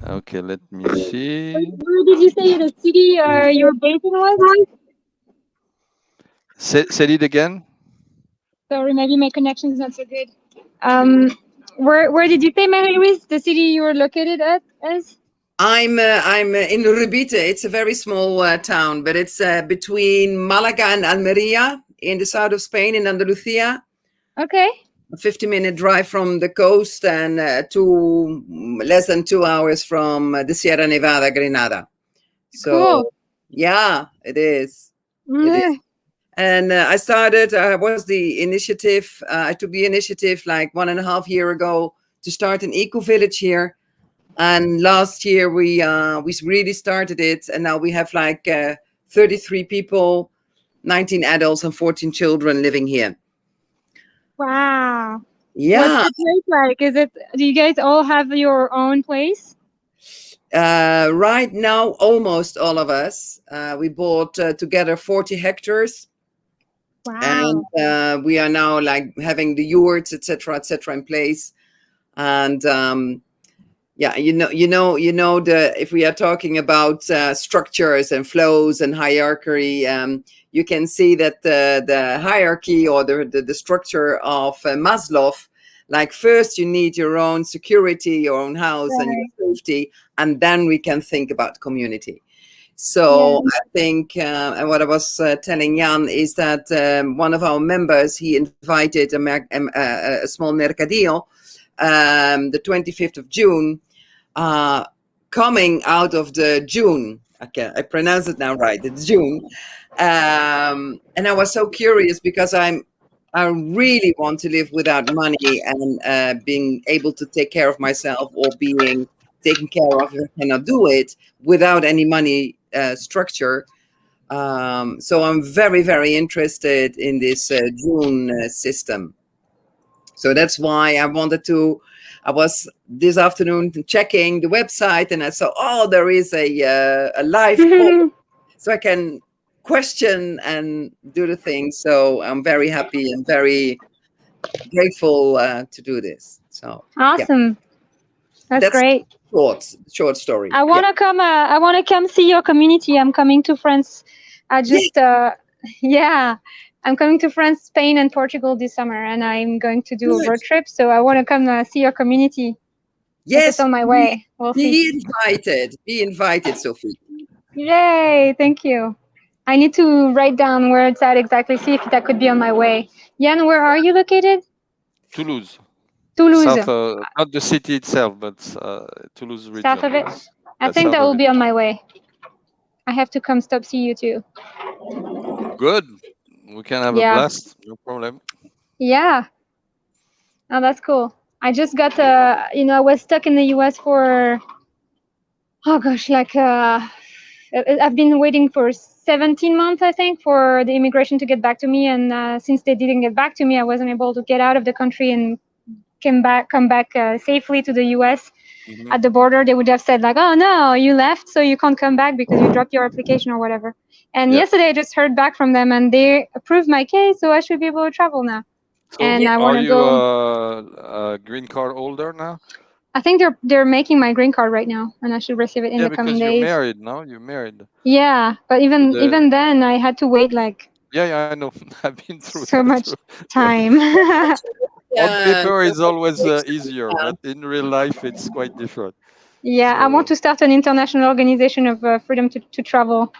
Okay, let me see. Where did you say the city your based in was? Say it again. Sorry, maybe my connection is not so good. Um, where did you say, Marie-Louise, the city you were located at as? I'm in Rubite. It's a very small town, but it's between Malaga and Almeria in the south of Spain, in Andalusia. Okay. A 50-minute drive from the coast and less than 2 hours from the Sierra Nevada, Grenada. Cool. So, yeah, it is. It is. Mm. And I took the initiative like 1.5 years ago to start an eco village here. And last year we really started it, and now we have like 33 people, 19 adults, and 14 children living here. Wow. What's Yeah, the place like? Is it? Do you guys all have your own place? right now almost all of us. We bought together 40 hectares, and Wow. we are now like having the yurts, etc., in place. And yeah, the if we are talking about structures and flows and hierarchy, you can see that the hierarchy or the structure of Maslow, like first you need your own security, your own house and Right. your safety, and then we can think about community. Yeah. So I think, and what I was telling Jan is that one of our members, he invited a small mercadillo, the 25th of June, uh, coming out of the June. Okay, I pronounce it now right. It's June, and I was so curious because I really want to live without money and being able to take care of myself or being taken care of if I cannot do it without any money structure. So I'm very, very interested in this June system. So that's why I was this afternoon checking the website and I saw, oh, there is a live call. So I can question and do the thing. So I'm very happy and very grateful to do this. So yeah, Awesome. That's that's great. short story. I Yeah. wanna come. I wanna come see your community. I'm coming to France. I Yeah. just, yeah, I'm coming to France, Spain, and Portugal this summer, and I'm going to do a Good. road trip. So I wanna come see your community if it's Yes. on my way. We'll see. Be invited. Be invited, Sophie. Yay! Thank you. I need to write down where it's at exactly. See if that could be on my way. Jan, where are you located? Toulouse, Toulouse, south, not the city itself, but Toulouse south region. of it. Yes, I yeah, think south that of will it. be on my way. I have to come stop see you too. Good. We can have a Yeah. blast. No problem. Yeah. Oh, that's cool. I just got I was stuck in the US for, oh gosh, like I've been waiting for 17 months, I think, for the immigration to get back to me. And since they didn't get back to me, I wasn't able to get out of the country and come back safely to the US. Hmm. At the border, they would have said like, "Oh no, you left, so you can't come back because you dropped your application or whatever." And Yeah. yesterday, I just heard back from them, and they approved my case, so I should be able to travel now. So, And Yeah. I want are to you go. a green card holder now? I think they're making my green card right now, and I should receive it in Yeah, the coming because you're days. married now. You're married. Yeah, but So even then, I had to wait like yeah, yeah, I know. I've been through so that too. much So time. on paper The it's always takes easier, but in real life it's quite different. Yeah, I want So to start an international organization of freedom to travel.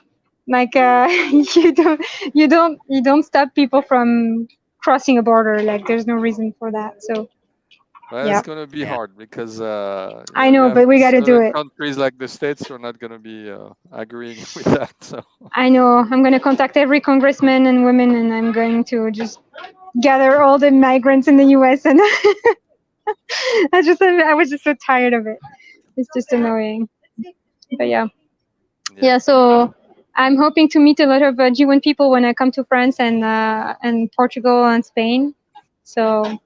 Like you don't stop people from crossing a border. Like there's no reason for that. So well, it's yeah, gonna be yeah. hard because I you know, have but we got to do certain it. countries like the States who are not gonna be agreeing with that. So I know. I'm going to contact every congressman and women, and I'm going to just gather all the migrants in the U.S. And I was just so tired of it. It's just annoying. But yeah. yeah. Yeah, so I'm hoping to meet a lot of G1 people when I come to France and Portugal and Spain. So I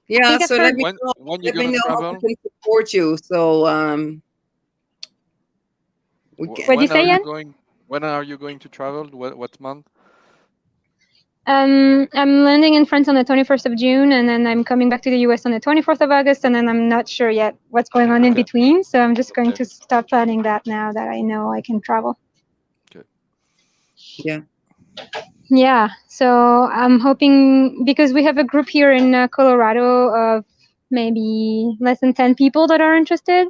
Yeah. think So after. When you let me gonna know how we travel? can support you. So we can. What do you When say, are you Jan? going? When are you going to travel? What month? I'm landing in France on the 21st of June, and then I'm coming back to the US on the 24th of August, and then I'm not sure yet what's going on in Okay. between. So I'm just going Okay. to start planning that now that I know I can travel. Okay. Yeah. Yeah, so I'm hoping, because we have a group here in Colorado of maybe less than 10 people that are interested,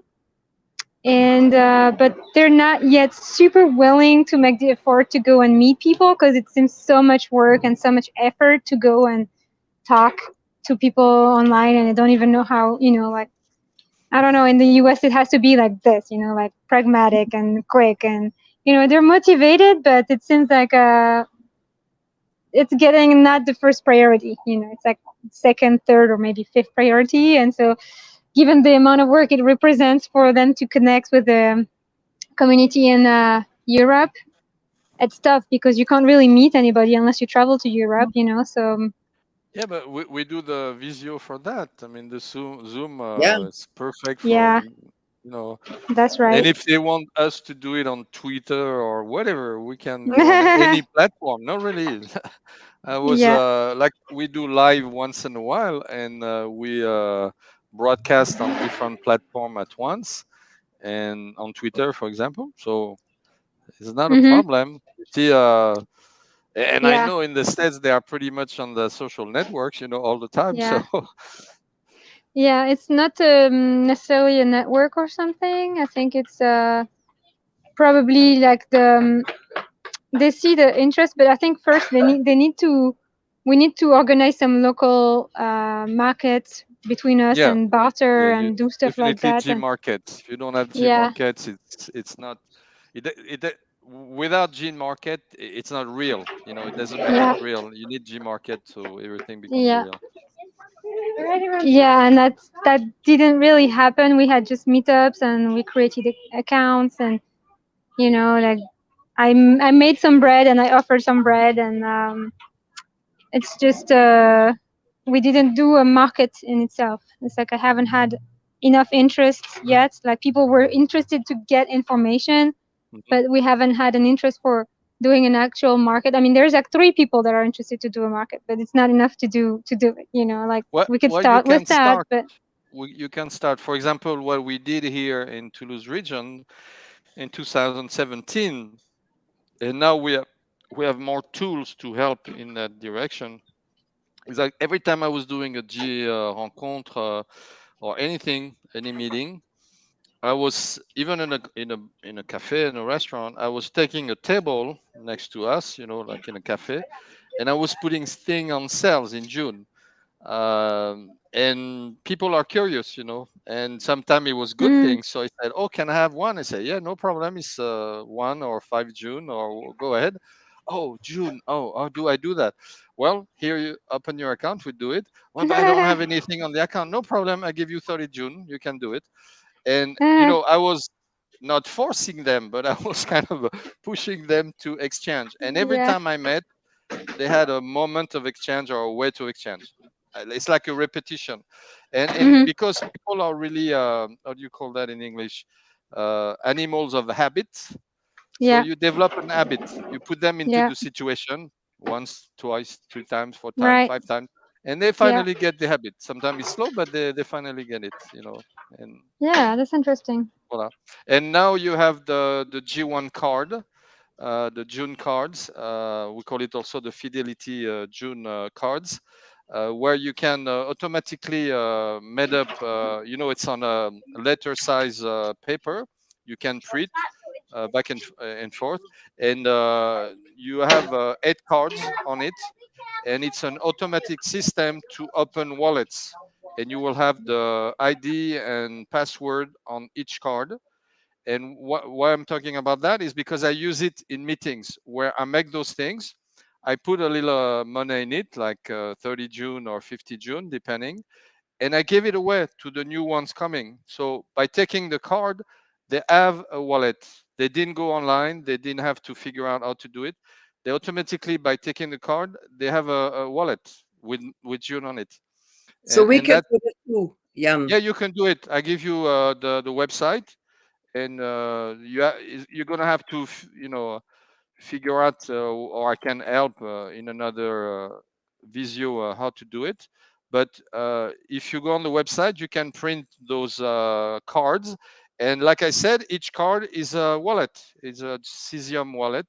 and but they're not yet super willing to make the effort to go and meet people, because it seems so much work and so much effort to go and talk to people online, and I don't even know how, like, I don't know, in the US it has to be like this, like pragmatic and quick, and they're motivated, but it seems like it's getting not the first priority, it's like second, third, or maybe fifth priority. And so given the amount of work it represents for them to connect with the community in Europe, it's tough because you can't really meet anybody unless you travel to Europe, so Yeah, but we do the Visio for that. I mean, the Zoom Yeah. is perfect for, yeah, that's and right. if they want us to do it on Twitter or whatever, we can go on any platform. Not really. I was Yeah. like, we do live once in a while, and we broadcast on different platform at once, and on Twitter, for example. So it's not a Mhm. problem. You see, and I Yeah. know in the States they are pretty much on the social networks, all the time. So Yeah. Yeah, it's not necessarily a network or something. I think it's probably like they see the interest, but I think first we need to organize some local markets between us yeah, and yeah, barter you and do stuff like definitely that. G And markets. If you don't have G yeah, markets, it's not. Without G market, it's not real. It doesn't yeah, become real. You need G market so everything becomes yeah, real. yeah, and that didn't really happen. We had just meetups and we created accounts, and like I made some bread and I offered some bread, and it's just we didn't do a market in itself. It's like I haven't had enough interest yet. Like people were interested to get information, Hmm. but we haven't had an interest for doing an actual market. I mean, there's like 3 people that are interested to do a market, but it's not enough to do it. Like we could What you start with can that, start. but You can start. For example, what we did here in Toulouse region in 2017, and now we have more tools to help in that direction. It's like every time I was doing a G rencontre or anything, any meeting, I was even in a cafe, in a restaurant. I was taking a table next to us, like in a cafe, and I was putting thing on sales in June. And people are curious, and sometimes it was good mm, things. So I said, "Oh, can I have one?" I said, "Yeah, no problem. It's 1 or 5 June, or go ahead." Oh, June. Oh, how do I do that? Well, here you open your account. We do it. Well, but I don't have anything on the account. No problem. I give you 30 June. You can do it. And I was not forcing them, but I was kind of pushing them to exchange. And every yeah, time I met, they had a moment of exchange or a way to exchange. It's like a repetition, and hmm, because people are really how do you call that in English? Animals of habit. So yeah, you develop an habit. You put them into yeah, the situation once, twice, 3 times, 4 times, right, 5 times, and they yeah, finally get the habit. Sometimes it's slow, but they finally get it. And yeah. That's interesting. voila. And now you have the G1 card, the June cards. We call it also the Fidelity June cards, where you can automatically made up. It's on a letter size paper. You can print back and forth, and you have 8 cards on it, and it's an automatic system to open wallets. And you will have the ID and password on each card. And why I'm talking about that is because I use it in meetings where I make those things. I put a little money in it, like 30 June or 50 June, depending, and I give it away to the new ones coming. So by taking the card, they have a wallet. They didn't go online. They didn't have to figure out how to do it. They automatically, by taking the card, they have a wallet with June on it. So And we and can that, do it too, yeah, Jan. you can do it. I give you the website, and you're gonna have to figure out, or I can help in another Visio how to do it. But if you go on the website, you can print those cards. And like I said, each card is a wallet, is a cesium wallet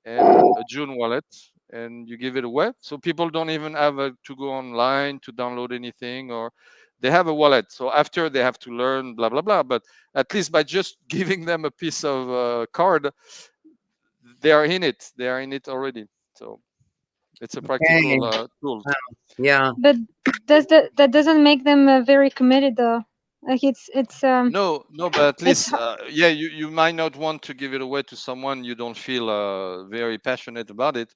and a June wallet, and you give it away. So people don't even have to go online to download anything, or they have a wallet. So after they have to learn blah blah blah, but at least by just giving them a piece of card, they are in it. They are in it already. So it's a practical Okay. tool. Wow. Yeah. But that doesn't make them very committed though. Like it's No, no, but at it's least, yeah, you might not want to give it away to someone you don't feel very passionate about it.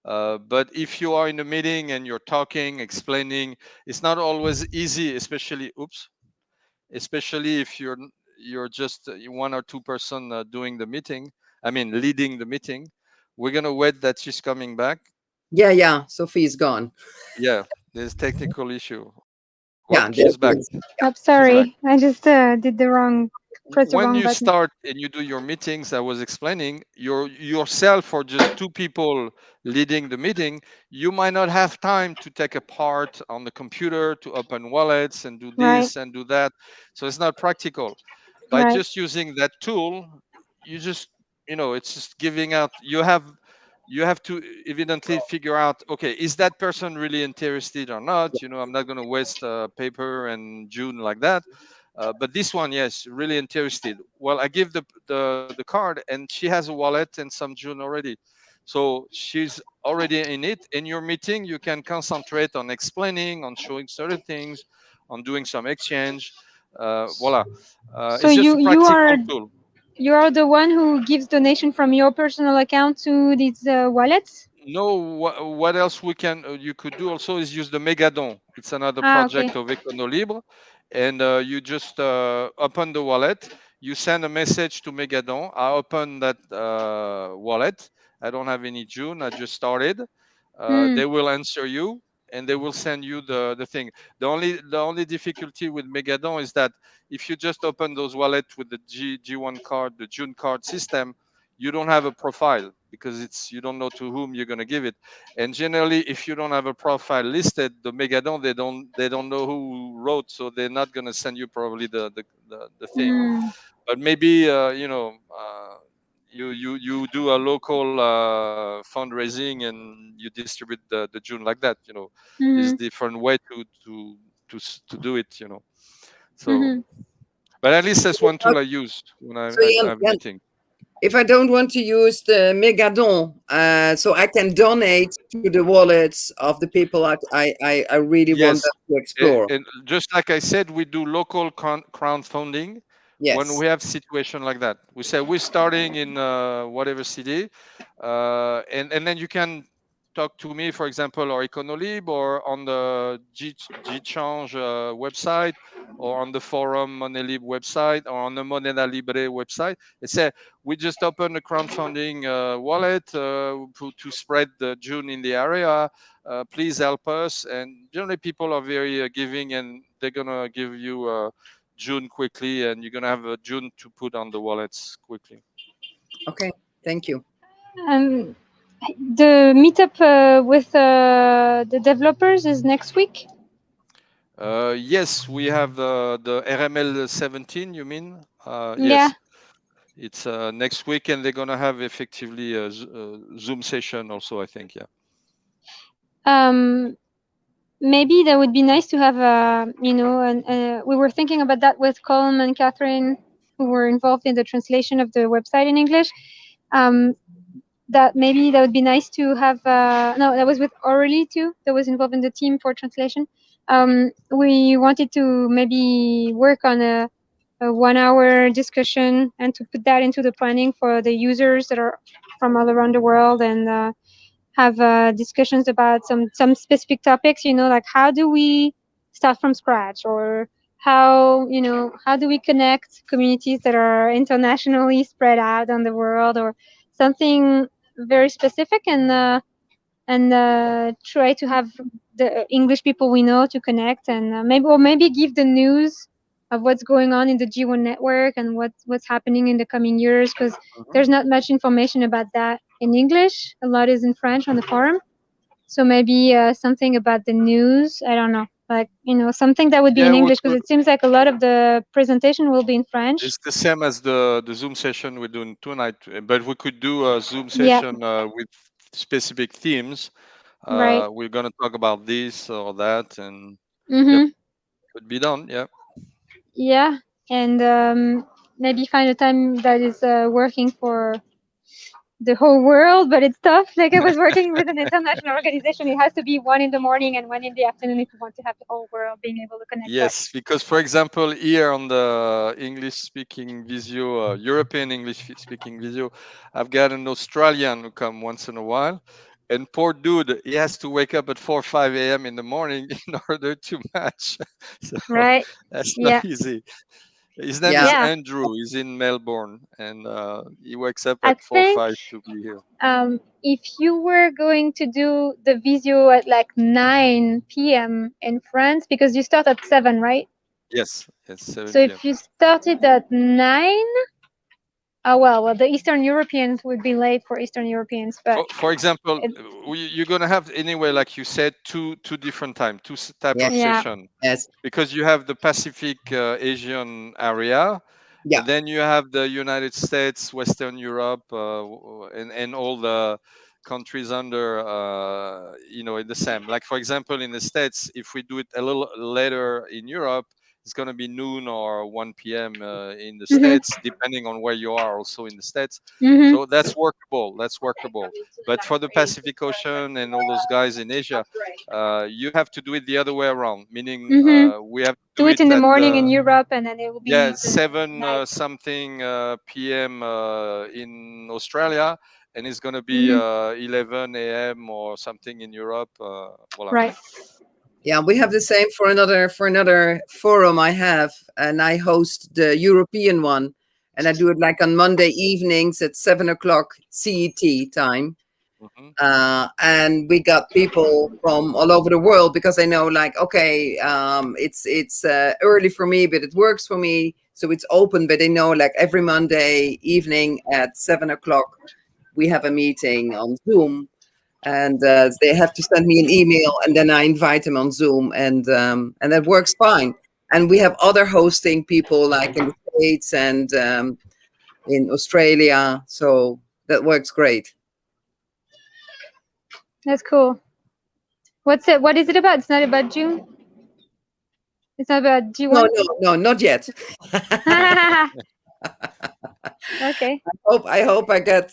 But if you are in a meeting and you're talking, explaining, it's not always easy, especially, oops, especially if you're just 1 or 2 person doing the meeting. I mean, leading the meeting. We're gonna wait that she's coming back. Yeah. Yeah. Sophie's gone. Yeah, there's technical issue. Oh, Yeah. There she's it back. is. I'm She's back. sorry. I just did the wrong press the When wrong you button. start and you do your meetings, I was explaining, yourself or just 2 people leading the meeting, you might not have time to take a part on the computer to open wallets and do Right. this and do that. So it's not practical. By Right. just using that tool, you just, it's just giving out. You have to evidently figure out, okay, is that person really interested or not? I'm not going to waste paper and June like that. But this one, yes, really interested. Well, I give the card, and she has a wallet and some June already, so she's already in it. In your meeting, you can concentrate on explaining, on showing certain things, on doing some exchange. Voila, So it's just you a you are practical tool. you are the one who gives donation from your personal account to these wallets? No, what else you could do also is use the Megadon. It's another Ah, okay. project of Econolibre, and you just open the wallet. You send a message to Megadon. I open that wallet. I don't have any June. I just started. Hmm. They will answer you, and they will send you the thing. The only difficulty with Megadon is that if you just open those wallets with the G1 card, the June card system, you don't have a profile because you don't know to whom you're going to give it. And generally, if you don't have a profile listed, the Megadon, they don't know who wrote, so they're not going to send you probably the thing. Hmm. But maybe you do a local fundraising and you distribute the June like that. Is Hmm. different way to do it. So, Hmm. but at least that's one tool I use when I, So I yeah, have yeah. meeting. If I don't want to use the Megadon, so I can donate to the wallets of the people I really want Yes, them to explore. and just like I said, we do local crowdfunding when Yes. we have situation like that. We say we're starting in whatever city, and then you can talk to me, for example, or Econolibre, or on the Gchange website, or on the Forum Monnaie Libre website, or on the Moneda Libre website. It say we just opened a crowdfunding wallet to spread the June in the area. Please help us. And generally, people are very giving, and they're gonna give you June quickly, and you're gonna have a June to put on the wallets quickly. Okay. Thank you. Um, the meetup with the developers is next week. Yes, we have the RML 17. You mean? Yeah. Yes, it's next week, and they're gonna have effectively a Zoom session also. I think. Yeah. Um, maybe that would be nice to have and we were thinking about that with Colm and Catherine, who were involved in the translation of the website in English. Um, that maybe that would be nice to have. No, that was with Aurelie too. That was involved in the team for translation. We wanted to maybe work on a 1 hour discussion and to put that into the planning for the users that are from all around the world, and have discussions about some specific topics, like how do we start from scratch, or how do we connect communities that are internationally spread out on the world, or something very specific, and try to have the English people we know to connect, and maybe give the news of what's going on in the G1 network and what's happening in the coming years, because Mhm. there's not much information about that in English. A lot is in French on the forum. So maybe something about the news. I don't know, like something that would be in English, because it seems like a lot of the presentation will be in French. It's the same as the Zoom session we're doing tonight, but we could do a Zoom session with specific themes. Right. We're gonna talk about this or that, and could be done. Yeah. Yeah, and maybe find a time that is working for the whole world, but it's tough. Like I was working with an international organization. It has to be 1 in the morning and 1 in the afternoon if you want to have the whole world being able to connect. Yes, because for example, here on the English-speaking Visio, European English-speaking Visio, I've got an Australian who come once in a while, and poor dude, he has to wake up at 4 or 5 a.m. in the morning in order to match. So Right. that's not easy. His name is Andrew. He's in Melbourne, and he wakes up at 4 or 5 to be here. If you were going to do the Visio at like 9 p.m. in France, because you start at 7, right? Yes, 7 So p.m. if you started at 9, well, the Eastern Europeans would be late for Eastern Europeans. But for example, you're gonna have anyway, like you said, two different time, two type of session. Yes. Because you have the Pacific Asian area, and then you have the United States, Western Europe, and all the countries under in the same. Like for example, in the States, if we do it a little later in Europe, it's going to be noon or 1 p.m. In the States, depending on where you are also in the States. So that's workable. But for the Pacific Ocean and all those guys in Asia, you have to do it the other way around, meaning we have to do it in the morning in Europe, and then it will be 7 something p.m. In Australia, and it's going to be 11 a.m. or something in Europe. Voila. Right. Yeah, we have the same for another forum I have, and I host the European one, and I do it like on Monday evenings at 7 o'clock CET time. And we got people from all over the world, because I know, like, okay, it's early for me, but it works for me, so it's open. But they know, like, every Monday evening at 7 o'clock we have a meeting on Zoom, and they have to send me an email, and then I invite them on Zoom, and that works fine. And we have other hosting people, like in the States and in Australia, so that works great. That's cool. What is it about? It's not about June? It's not about G1? No, not yet. Okay. I hope I got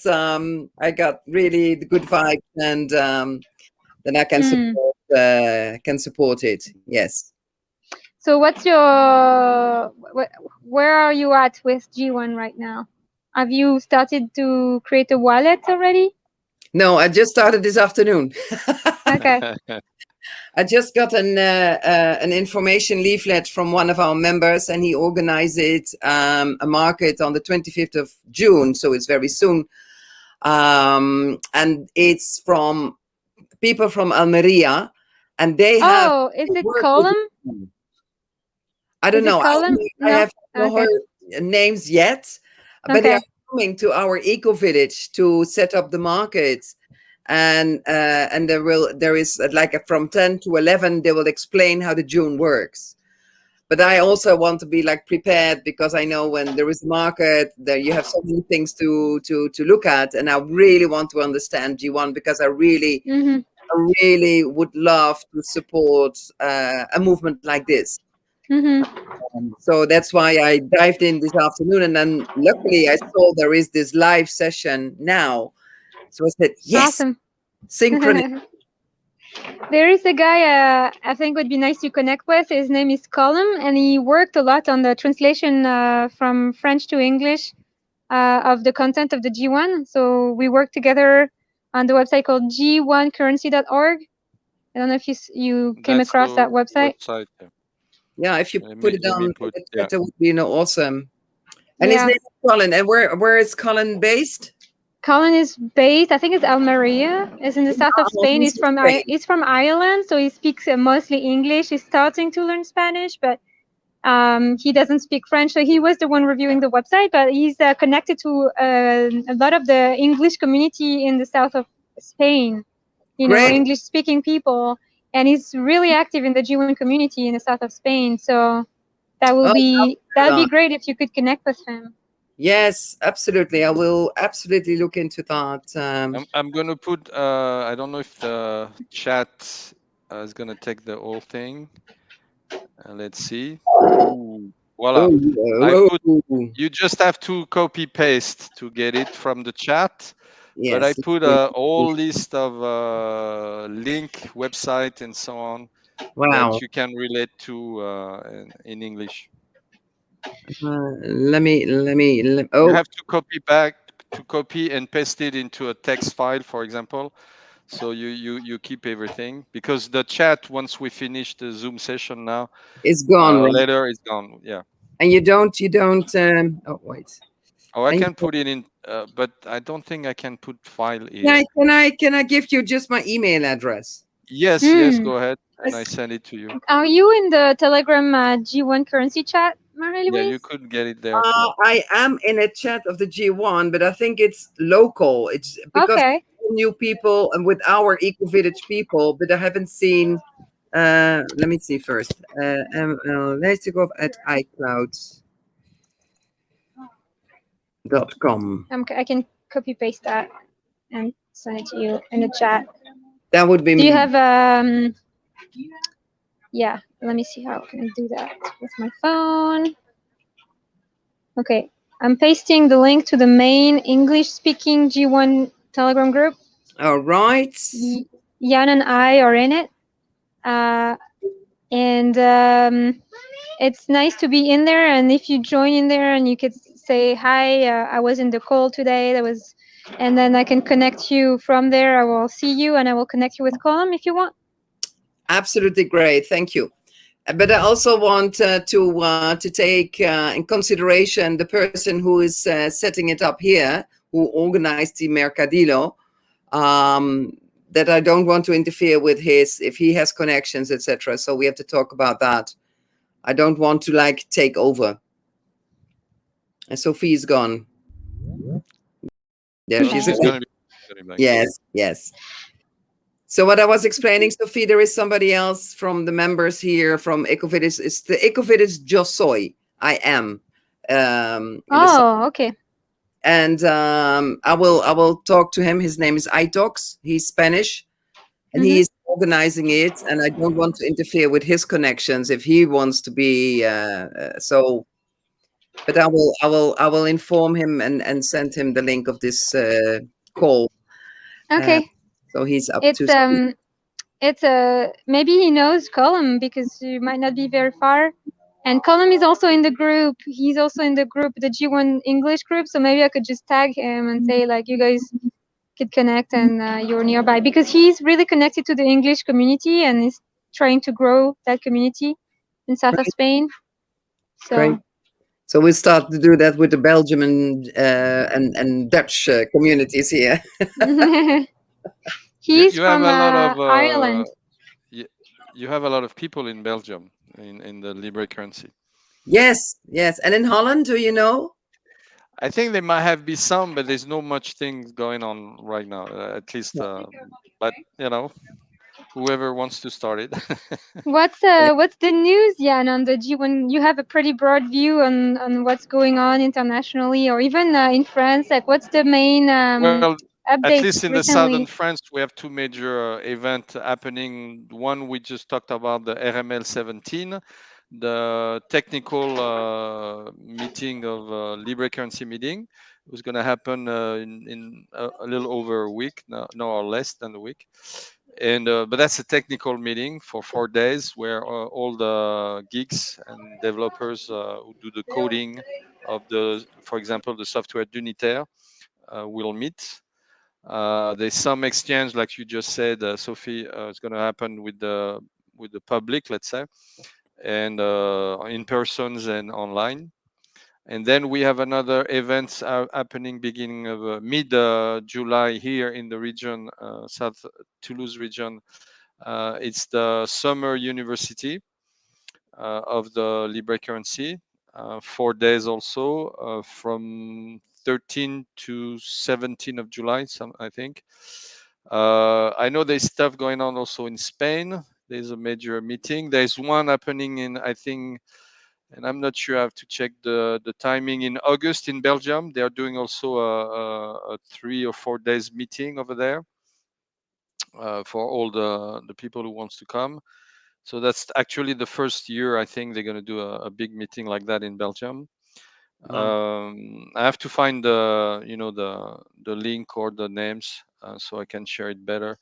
really the good vibes, and then I can support it. Yes. So where are you at with G1 right now? Have you started to create a wallet already? No, I just started this afternoon. Okay. I just got an information leaflet from one of our members, and he organized a market on the 25th of June, so it's very soon. And it's from people from Almeria, and they have. Oh, is it Column? I don't know. I have not heard names yet, but they are coming to our eco village to set up the market. And there is like from 10 to 11 they will explain how the June works. But I also want to be like prepared, because I know when there is a market there you have so many things to look at, and I really want to understand G1, because I really would love to support a movement like this. So that's why I dived in this afternoon, and then luckily I saw there is this live session now. So I said, yes, awesome. Synchronous. There is a guy I think would be nice to connect with. His name is Colum, and he worked a lot on the translation from French to English of the content of the G1. So we worked together on the website called G1currency.org. I don't know if you came across that website. Yeah, if you put it on, that would be awesome. And his name is Colin. And where is Colin based? Colin is based, I think it's Almeria. It's in the south of Spain. He's from Ireland, so he speaks mostly English. He's starting to learn Spanish, but He doesn't speak French, so he was the one reviewing the website, but he's connected to a lot of the English community in the south of Spain, Great. English speaking people. And he's really active in the G1 community in the south of Spain. So that'd be great if you could connect with him. Yes, absolutely. I will absolutely look into that. I'm gonna put. I don't know if the chat is gonna take the whole thing. Let's see. Ooh, voila! I put. You just have to copy paste to get it from the chat. But I Yes. put a whole list of link, website, and so on Wow. that you can relate to in English. Let me. You Oh, have to copy and paste it into a text file, for example. So you keep everything, because the chat, once we finish the Zoom session now, it's gone, right? later it's gone. Yeah. And you don't. Oh, wait. Oh, I And can put it in, but I don't think I can put file yeah, here. can I give you just my email address? Yes, go ahead, and I send it to you. Are you in the Telegram G1 currency chat, Marie Yeah, you Louise? could get it there too. I am in a chat of the G1, but I think it's local. It's because Okay. new people and with our Eco Village people, but I haven't seen. Let me see first. Let's go at iCloud.com. I can copy paste that and send it to you in the chat. That would be. Do you have yeah, let me see how can I do that with my phone. Okay, I'm pasting the link to the main English speaking G1 Telegram group. All right. Jan and I are in it. And it's nice to be in there. And if you join in there and you could say, hi, I was in the call today. And then I can connect you from there. I will see you and I will connect you with Colum if you want. Absolutely great. Thank you. But I also want to take in consideration the person who is setting it up here, who organized the Mercadillo. That I don't want to interfere with if he has connections, etc. So we have to talk about that. I don't want to take over. And Sophie's gone. There she's She's again. gonna be back. Yes. So what I was explaining, Sophie, there is somebody else from the members here from Ecovidis. It's the Ecovidis Yo Soy. I am. Okay. And I will talk to him. His name is Itox. He's Spanish, and he's organizing it. And I don't want to interfere with his connections if he wants to be so. But I will inform him and send him the link of this call. Okay. So he's up it's to. It's maybe he knows Colum because you might not be very far. And Colum is also in the group. He's also in the group, the G1 English group. So maybe I could just tag him and say you guys could connect and you're nearby, because he's really connected to the English community and is trying to grow that community in south of Spain. So. Great. So we start to do that with the Belgium and Dutch communities here. He's You have from a lot of Ireland. you have a lot of people in Belgium in the Libre currency. Yes. And in Holland, do you know? I think there might have been some, but there's no much things going on right now. At least, but whoever wants to start it. What's the news, Jan, on the G1? You have a pretty broad view on what's going on internationally, or even in France. What's the main Well, at least updates in the southern recently? France, we have two major events happening. One we just talked about, the RML 17, the technical meeting of Libre Currency meeting. It was going to happen in a little over a week, no or less than a week. And but that's a technical meeting for 4 days where all the geeks and developers who do the coding of for example, the software d'unitaire will meet. There's some exchange, like you just said, Sophie. It's going to happen with the public, let's say, and in persons and online. And then we have another events happening beginning of mid July here in the region, South Toulouse region. It's the Summer University. of the Libre currency. 4 days also, from 13 to 17 of July, some I think. I know there's stuff going on also in Spain. There's a major meeting. There's one happening in, I think, and I'm not sure. I have to check the timing, in August in Belgium. They are doing also a 3 or 4 days meeting over there, for all the people who wants to come. So that's actually the first year I think they're going to do a big meeting like that in Belgium. Wow. I have to find the link or the names, so I can share it better.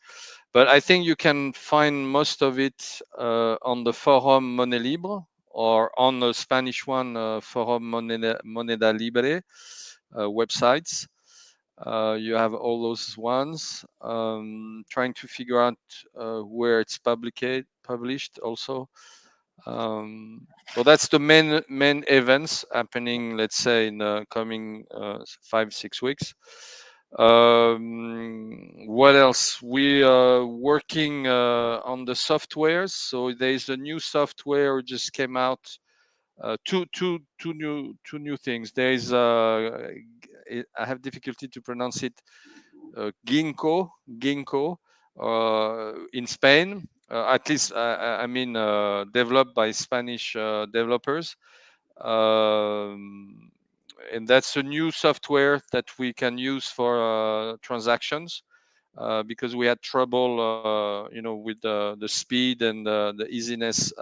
But I think you can find most of it on the Forum Monnaie Libre, or on the Spanish one, Forum Moneda Libre websites. You have all those ones. Trying to figure out where it's published also. So that's the main events happening, let's say, in the coming 5-6 weeks. What else? We are working on the softwares. So there is a new software just came out. Two new things. There is I have difficulty to pronounce it. Ginkgo, in Spain. At least, I mean, developed by Spanish developers. Um, and that's a new software that we can use for transactions, because we had trouble, with the speed and the easiness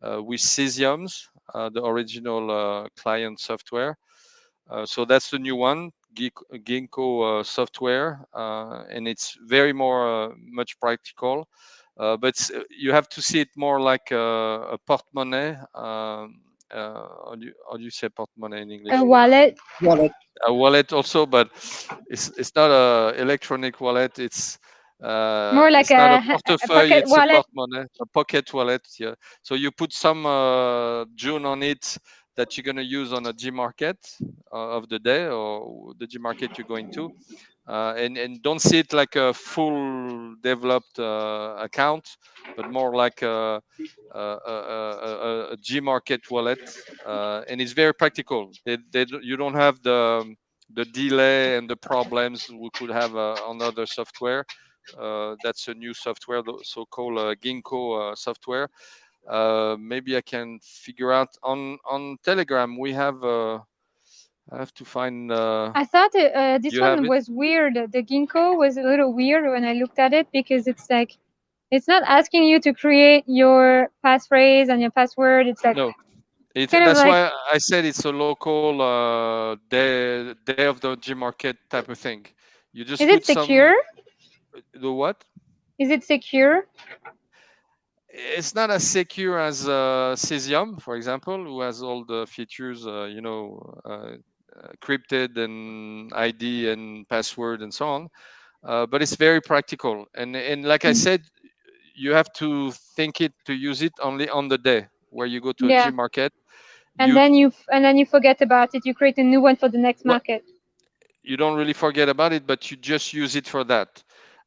with Cesiums, the original client software. So that's the new one, Ginkgo software, and it's very more much practical. But you have to see it more like a portemonnaie. How do you say portemonnaie in A English? wallet, Wallet. A wallet also, but it's not a electronic wallet. more like It's not a a portefeuille. pocket It's a wallet. portemonnaie, a pocket wallet. Yeah. So you put some June on it that you're gonna use on a G market of the day, or the G market you're going to, and don't see it like a full developed account, but more like a G market wallet, and it's very practical. You don't have the delay and the problems we could have on other software. That's a new software, so-called Ginkgo software. Maybe I can figure out on Telegram. We have. I have to find. I thought this You have one it? was weird. The ginkgo was a little weird when I looked at it, because it's like it's not asking you to create your passphrase and your password. It's like No. kind of That's like, why I said it's a local day of the G market type of thing. You just is put it some secure? the what? Is it secure? It's not as secure as Cesium, for example, who has all the features, crypted and ID and password and so on. But it's very practical, and like I Mm. said, you have to think it to use it only on the day where you go to a Yeah, G market. and You then you forget about it. You create a new one for the next well, market. you don't really forget about it, but you just use it for that.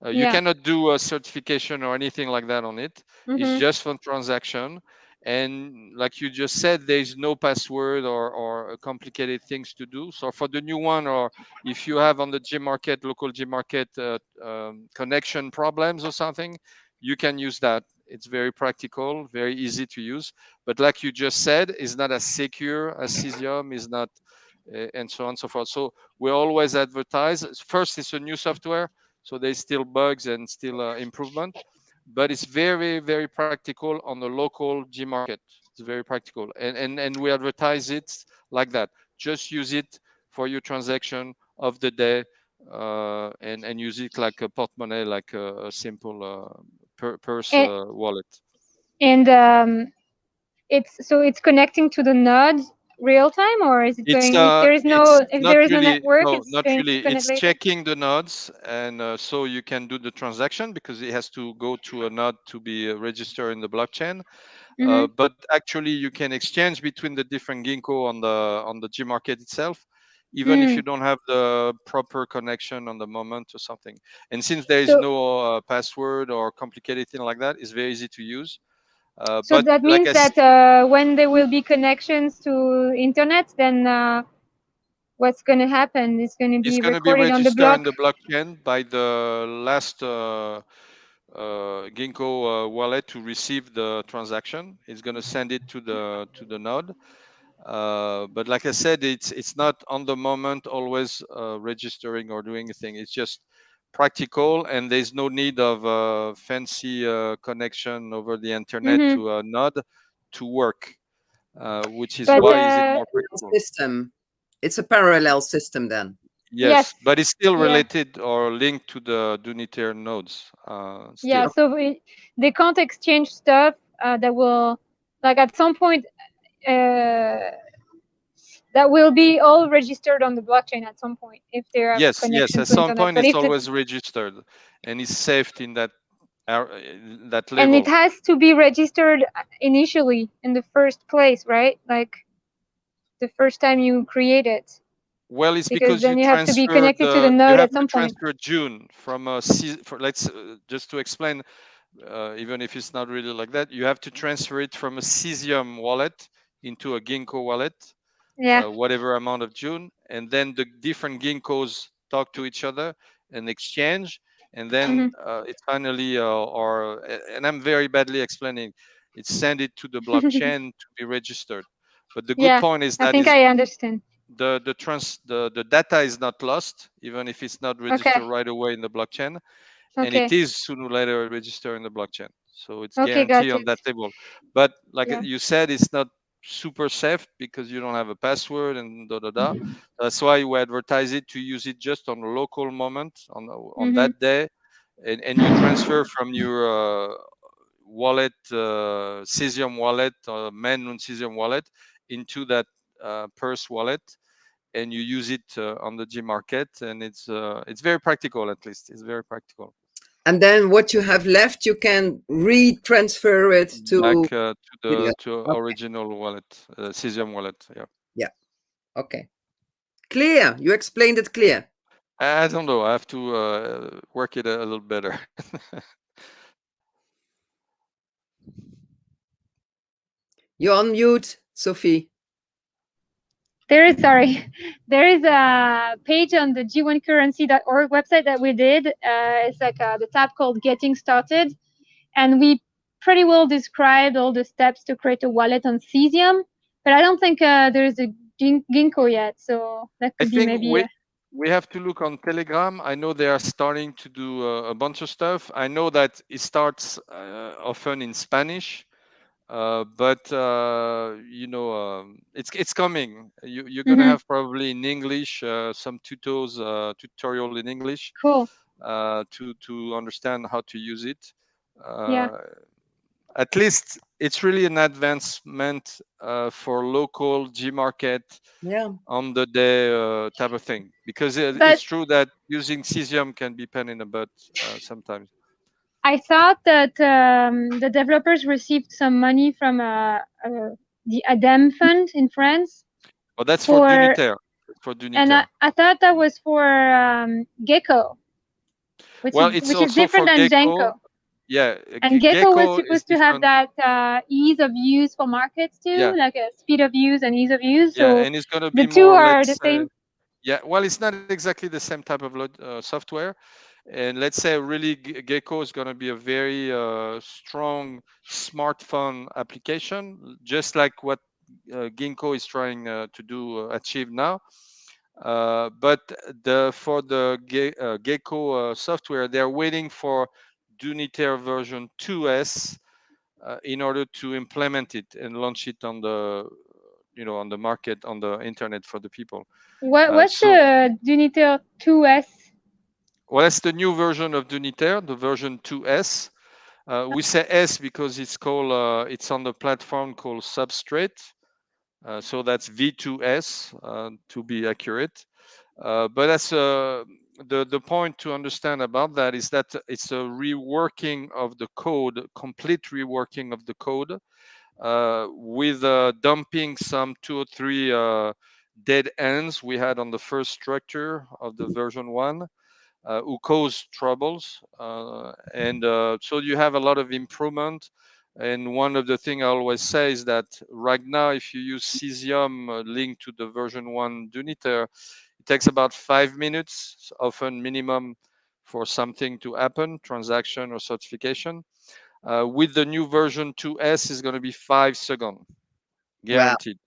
You Yeah. cannot do a certification or anything like that on it. It's Mhm. just for transaction. And like you just said, there is no password or complicated things to do. So for the new one, or if you have on the G market, local G market connection problems or something, you can use that. It's very practical, very easy to use. But like you just said, it's not as secure as Cesium, is not, and so on and so forth. So we always advertise. First, it's a new software, so there's still bugs and still improvement, but it's very, very practical on the local G market. It's very practical, and we advertise it like that. Just use it for your transaction of the day, and use it like a portemonnaie, like a simple purse And wallet. and it's connecting to the nodes real time, or is it going, It's if not there is no really, network, no, it's not going to really. connect It's later? checking the nodes, and so you can do the transaction because it has to go to a node to be registered in the blockchain. Mhm. But actually, you can exchange between the different Ginkgo on the G market itself, even if Mm. you don't have the proper connection on the moment or something. And since there is So no password or complicated thing like that, it's very easy to use. So But that like means that when there will be connections to internet, then what's going to happen? It's going to it's be going to be recorded on the registered in block. the blockchain by the last Ginkgo wallet to receive the transaction. It's going to send it to the node. But like I said, it's not on the moment always registering or doing anything. It's just practical, and there's no need of a fancy connection over the internet Hmm. to a node to work, which is But why Work is it more parallel practical. system. It's a parallel system then. Yes, yes, but it's still yeah, related or linked to the Duniter nodes yeah. still. So they can't exchange stuff that will, like at some point, that will be all registered on the blockchain at some point if they have Yes, yes. connection At to some internet. point, But it's if the, always registered, and it's saved in that and it level. has to be registered initially in the first place, right? Like the first time you create it, Well, it's because because then you have to be connected to the you node have at to some point. transfer June from for let's just to explain, even if it's not really like that, you have to transfer it from a cesium wallet into a Ginkgo wallet, Yeah. whatever amount of June, and then the different Ginkgos talk to each other and exchange, and then Hmm. it finally, and I'm very badly explaining, it send it to the blockchain to be registered. But the good Yeah, point is I that think is I understand. the data is not lost, even if it's not Okay. registered right away in the blockchain, and it Okay. is sooner or later registered in the blockchain. So it's Okay, guaranteed got on it. that table. But like Yeah. you said, it's not super safe because you don't have a password and da da da. That's why we advertise it to use it just on a local moment on Hmm. that day, and you transfer from your wallet, Cesium wallet, main non-Cesium wallet, into that purse wallet, and you use it on the G market, and it's very practical. At least it's very practical. And then what you have left, you can retransfer it to Back to video. the to Okay. original wallet, Cesium wallet. Yeah. Yeah. Okay. Clear. You explained it clear. I don't know. I have to work it a little better. You're on mute, Sophie. There is, sorry, there is a page on the g1currency.org website that we did. It's like the tab called Getting Started. And we pretty well described all the steps to create a wallet on Cesium. But I don't think there's a Ginkgo yet. So that I could be think maybe a, we have to look on Telegram. I know they are starting to do a bunch of stuff. I know that it starts often in Spanish, but it's coming. You're gonna Mhm. have probably in English some tutorial in English Cool. to understand how to use it. Yeah. Uh, at least it's really an advancement for local G market Yeah. on the day type of thing, because But it's true that using cesium can be pain in the butt sometimes. I thought that the developers received some money from the ADEME fund in France But that's for for, Duniter. For and Duniter. I thought that was for Gecko, Well, it's which is also different for than Gecko. Jenko. Yeah, And Gecko was Gecko is supposed to have different. that ease of use for markets too, Yeah, like a speed of use and ease of use. yeah, So and it's gonna the be two more, are let's the say, same. yeah. Well, it's not exactly the same type of software, and let's say really Gecko is gonna be a very strong smartphone application, just like what Ginkgo is trying to do achieve now. But for the Gecko software, they're waiting for Duniter version 2S in order to implement it and launch it on the on the market, on the internet for the people. What's So the Duniter 2S? well, that's the new version of Duniter, the version 2S. We say S because it's on the platform called Substrate. So that's V2S to be accurate. But that's the point to understand about that is that it's a reworking of the code, complete reworking of the code, with dumping some 2 or 3 dead ends we had on the first structure of the version 1, who cause troubles. And so you have a lot of improvement, And one of the things I always say is that right now, if you use cesium linked to the version 1 Duniter, it takes about 5 minutes, often minimum, for something to happen, transaction or certification. With the new version 2S, is going to be 5 seconds, Wow. guaranteed.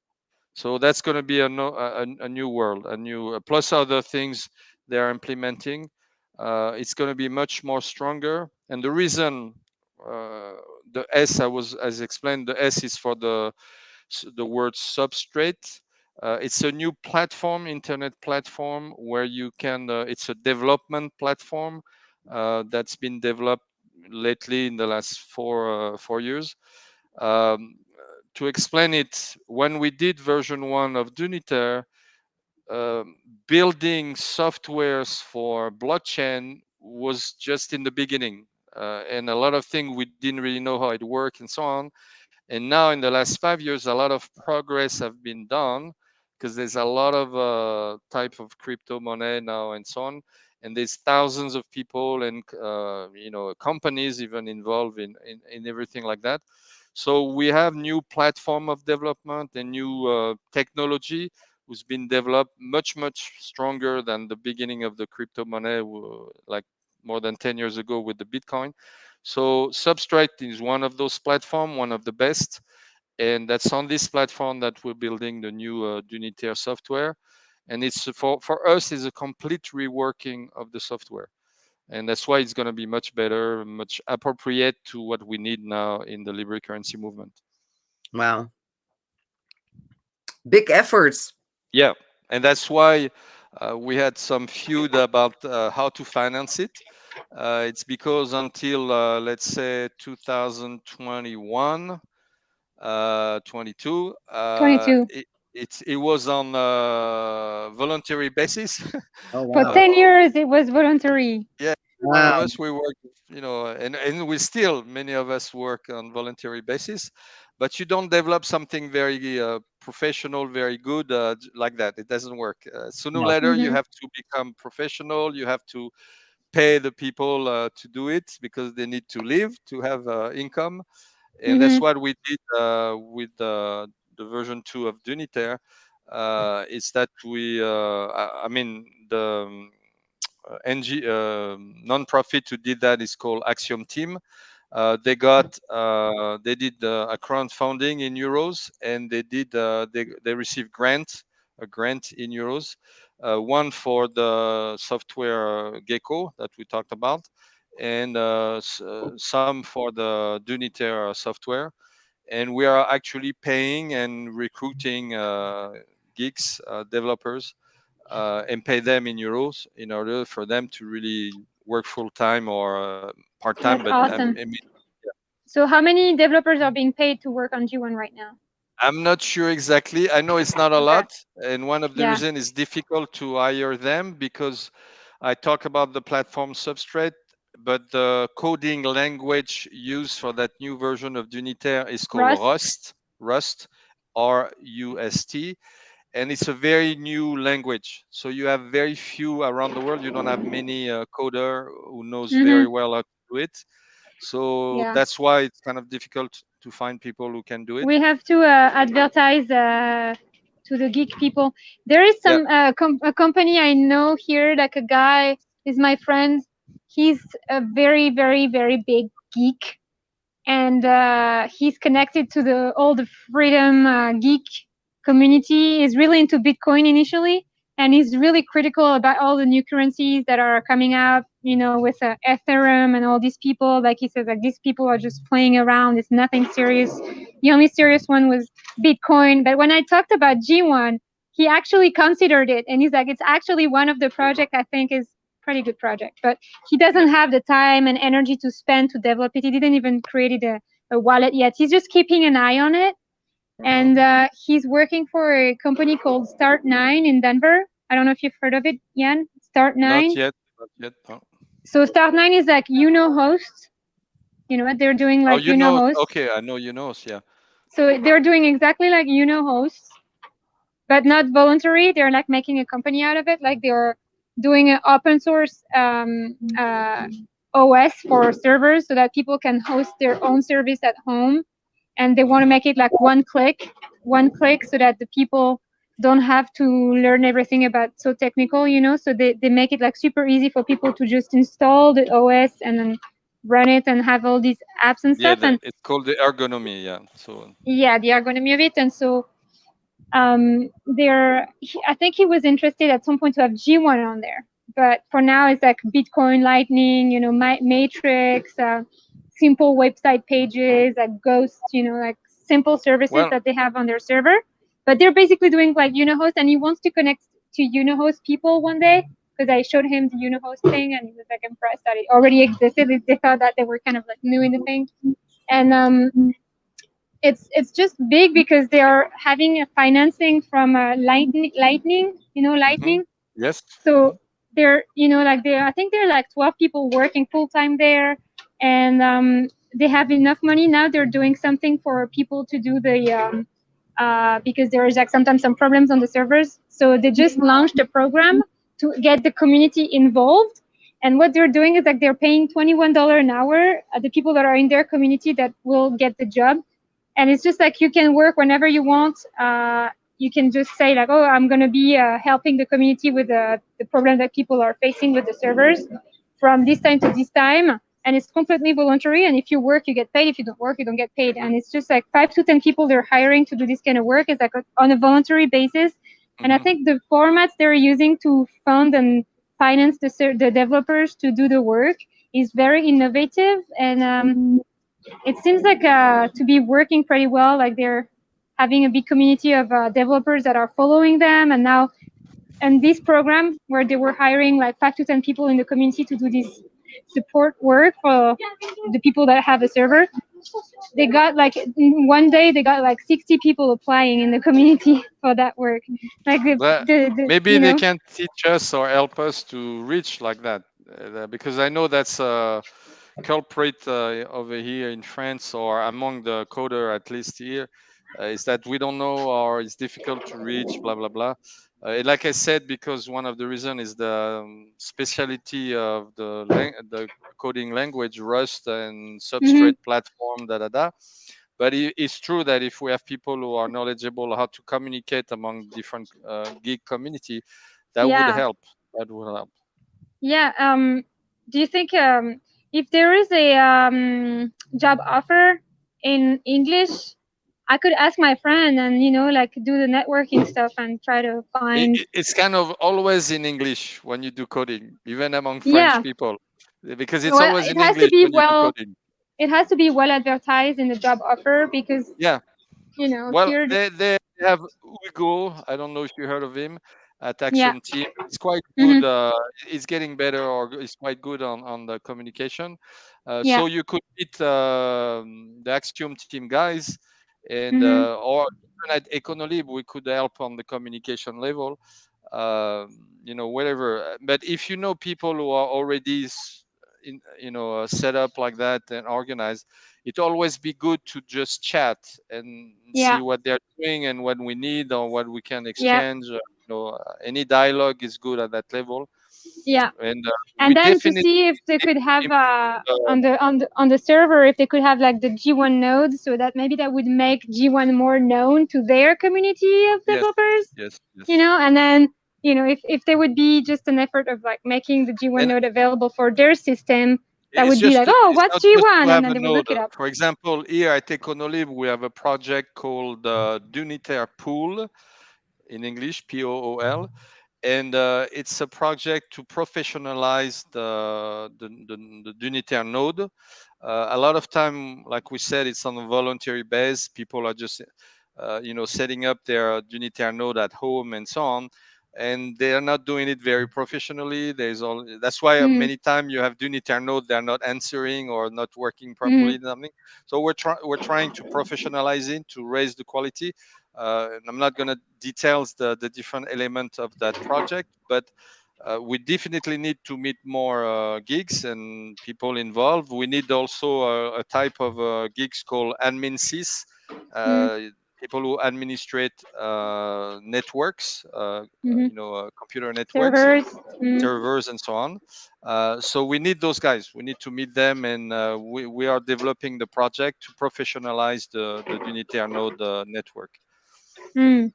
So that's going to be a new world, a new plus other things they are implementing. It's going to be much more stronger. And the reason the S, as explained, the S is for the word substrate. It's a new platform, internet platform, where you can. It's a development platform that's been developed lately in the last 4 years. Um, to explain it, when we did version 1 of Duniter, um, building softwares for blockchain was just in the beginning. And a lot of things we didn't really know how it worked and so on. And now in the last 5 years, a lot of progress have been done because there's a lot of type of crypto money now and so on. And there's thousands of people and companies even involved in everything like that. So we have new platform of development and new technology who's been developed much stronger than the beginning of the crypto money, like more than 10 years ago with the Bitcoin. So Substrate is one of those platforms, one of the best, and that's on this platform that we're building the new Duniter software. And it's for us is a complete reworking of the software, and that's why it's going to be much better, much appropriate to what we need now in the Libre currency movement. Wow. Big efforts. Yeah, and that's why we had some feud about how to finance it. It's because until let's say 2021, 22, 22. it was on voluntary basis. Oh, For wow. uh, 10 years, it was voluntary. yeah, one Wow. of us we work, and we still many of us work on voluntary basis, but you don't develop something very professional, very good like that. It doesn't work. Sooner or No. later, you Hmm. have to become professional. You have to pay the people to do it because they need to live, to have income, and that's Hmm. what we did with the version 2 of Duniter. Is that I mean, the non-profit who did that is called Axiom Team. They did a crowdfunding in euros, and they received a grant in euros, one for the software Gecko that we talked about, and some for the Duniter software. And we are actually paying and recruiting geeks, developers, and pay them in euros in order for them to really work full time or part time. But That's awesome. So, how many developers are being paid to work on G1 right now? I'm not sure exactly. I know it's not a Okay. lot, and one of the Yeah. reasons it's difficult to hire them because I talk about the platform Substrate, but the coding language used for that new version of Duniter is called Rust. Rust, Rust, and it's a very new language. So you have very few around the world. You don't have many coder who knows Hmm. very well how to do it. So Yeah. that's why it's kind of difficult to find people who can do it. We have to advertise to the geek people. There is Yeah. some a company I know here, like a guy is my friend. He's a very, very, very big geek, and he's connected to the all the freedom geek community. He's really into Bitcoin initially, and he's really critical about all the new currencies that are coming out, with Ethereum and all these people. Like he says, like these people are just playing around. It's nothing serious. The only serious one was Bitcoin. But when I talked about G1, he actually considered it, and he's like, it's actually one of the project I think is pretty good project, but he Yeah. doesn't have the time and energy to spend to develop it. He didn't even create a wallet yet. He's just keeping an eye on it. Hmm. And he's working for a company called Start9 in Denver. I don't know if you've heard of it, Yan. Not Start9. yet. Not yet. No. So Start9 is like host. You know what they're doing, Oh, like host. okay. I know Yeah. So they're doing exactly like hosts, but not voluntary. They're like making a company out of it. Like they're doing an open source OS for servers so that people can host their own service at home, and they want to Hmm. make it like one click, so that the people don't have to learn everything about so technical, so they make it like super easy for people to just install the OS and then run it and have all these apps and Yeah, stuff. And it's called the ergonomy. Yeah. So yeah, the ergonomy of it. And so I think he was interested at some point to have G1 on there, but for now it's like Bitcoin Lightning, Matrix, simple website pages, like Ghost, like simple services well, that they have on their server. But they're basically doing like Unohost, and he wants to connect to Unohost people one day, because I showed him the Unohost thing, and he was like impressed that it already existed. They thought that they were kind of like new in the thing. And it's just big because they are having a financing from lightning, hmm, lightning. yes. So they're, like they I think they're like 12 people working full time there. And they have enough money now. They're doing something for people to do the because there is like sometimes some problems on the servers, so they just launched a program to get the community involved. And what they're doing is like they're paying $21 an hour the people that are in their community that will get the job. And it's just like you can work whenever you want. You can just say like, oh, I'm going to be helping the community with the problem that people are facing with the servers from this time to this time. And it's completely voluntary. And if you work, you get paid. If you don't work, you don't get paid. And it's just like 5 to 10 people they're hiring to do this kind of work. It's like on a voluntary basis. And I Hmm. think the formats they're using to fund and finance the developers to do the work is very innovative. And it seems like to be working pretty well. Like they're having a big community of developers that are following them. And now, and this program where they were hiring like 5 to 10 people in the community to do this support work for the people that have a server, they got like in one day they got like 60 people applying in the community for that work. Like But the maybe they can teach us or help us to reach like that, because I know that's a culprit over here in France, or among the coder at least here, is that we don't know, or it's difficult to reach, blah blah blah. Like I said, because one of the reason is the speciality of the coding language, Rust and hmm Substrate platform, da da da. But it's true that if we have people who are knowledgeable how to communicate among different geek community, that would yeah. help. That would help. Yeah. Do you think if there is a job offer in English, I could ask my friend and like do the networking stuff and try to find. It's kind of always in English when you do coding, even among French Yeah. people, because it's Well, always it in has to English be when you do well. coding. It has to be well advertised in the job offer because Yeah. Well, here. they have Ugo. I don't know if you heard of him at Yeah. Axiom Team. It's quite hmm good. It's getting better, or it's quite good on the communication. Yeah. So you could meet the Axiom Team guys, and hmm or even at Econolibre, we could help on the communication level. Whatever. But if you know people who are already set up like that and organized, it always be good to just chat and see Yeah. what they're doing and what we need or what we can Yeah. exchange. Any dialogue is good at that level. Yeah. And we And then to definitely see if they need could to have improve. on the server, if they could have like the G1 node, so that maybe that would make G1 more known to their community of Yes, developers, yes, yes. and then if there would be just an effort of like making the G1 And node available for their system, that it's would be just like, oh, it's what's not just to G1, and have then a they would node. look it up. For example, here at Econolibre, we have a project called Dunitaire Pool, in English, POOL, and it's a project to professionalize the Dunitaire node. A lot of time, like we said, it's on a voluntary base. People are just setting up their Dunitaire node at home and so on, and they are not doing it very professionally. That's why Mm-hmm. many times you have Dunitaire node, they're not answering or not working Mm-hmm. properly, something. So we're trying to professionalize it, to raise the quality. And I'm not going to details the different elements of that project, but we definitely need to meet more gigs and people involved. We need also a type of gigs called admin sys. Uh, people who administrate networks, Hmm. computer networks, Servers. servers, and so on. So we need those guys. We need to meet them, and we are developing the project to professionalize the Unitaire node network. Mm.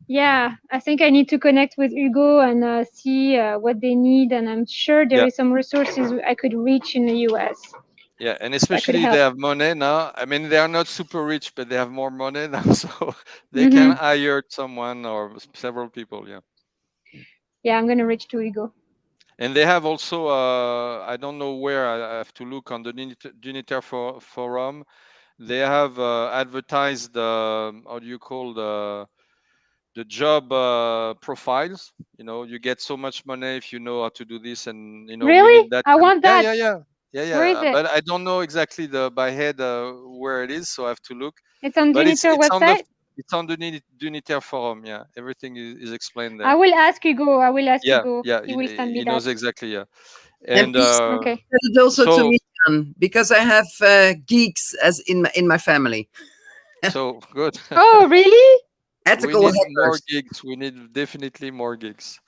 Yeah, I think I need to connect with Hugo and see what they need, and I'm sure there Yeah, is some resources I could reach in the US yeah, and that could especially they help. have money now. I mean, they are not super rich, but they have more money now, so they can Hmm. hire someone or several people. Yeah. Yeah, I'm gonna reach to Hugo. And they have also, I don't know where, I have to look on the Unitaire forum. They have advertised, how do you call the job profiles. You get so much money if you know how to do this, and we Really? need that I kind. want Yeah, that. yeah, yeah, yeah, Where yeah. is it? But I don't know exactly the by head where it is, so I have to look. It's on But Juniper website. it's on the Unitaire forum. Yeah, everything is explained I there. will ask Hugo. I will ask Yeah, Hugo. yeah, He will send me he that. knows exactly. Yeah, And and please Okay. send it also to so me, Jan, because I have geeks as in my family, so good. Oh, really? We ethical need more hackers. gigs. We need definitely more gigs.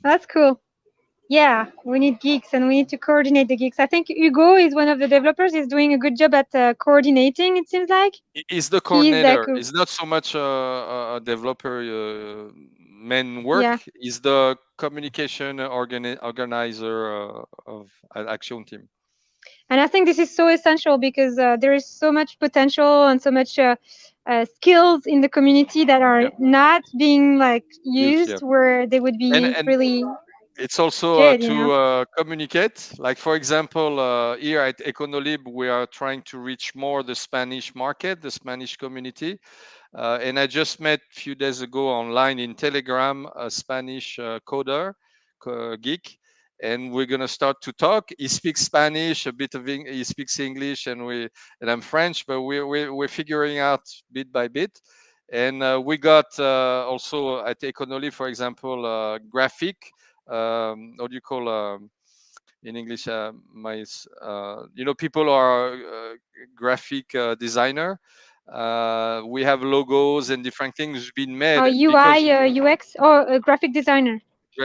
That's cool. Yeah, we need geeks and we need to coordinate the geeks. I think Hugo is one of the developers. He's doing a good job at coordinating, it seems like. He's the He's like, coordinator. It's not so much a developer main work. yeah. He's the communication organizer of an action team. And I think this is so essential because there is so much potential and so much skills in the community that are Yeah, not being like use, yeah, used where they would and be and really it's also good, you know. to communicate. Like for example, here at Econolibre, we are trying to reach more the Spanish market, the Spanish community. And I just met a few days ago online in Telegram a Spanish coder, geek, and we're gonna start to talk. He speaks Spanish, a bit of he speaks English, and I'm French, but we're figuring out bit by bit. And we got also at Econoli, for example, graphic. What do you call in English? People are graphic designer. We have logos and different things being Or made because UI, UX, or a graphic designer.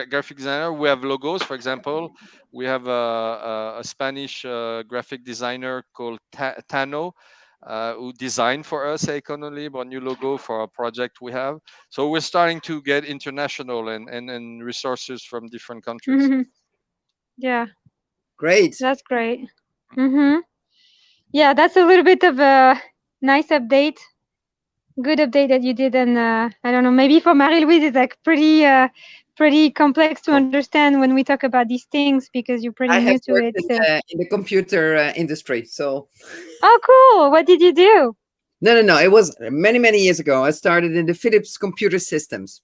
graphic designer. We have logos, for example. We have a Spanish graphic designer called Tano, who designed for us at Econolib a new logo for a project we have. So we're starting to get international and resources from different countries. Yeah, Great. that's great. Mm-hmm. Yeah, that's a little bit of a nice update, good update that you did. And I don't know, maybe for Marie-Louise, it's like pretty complex to Com- understand when we talk about these things because you're pretty I new have to worked it. So, in the computer industry, so oh, cool. What did you do? no. It was many years ago. I started in the Philips Computer Systems,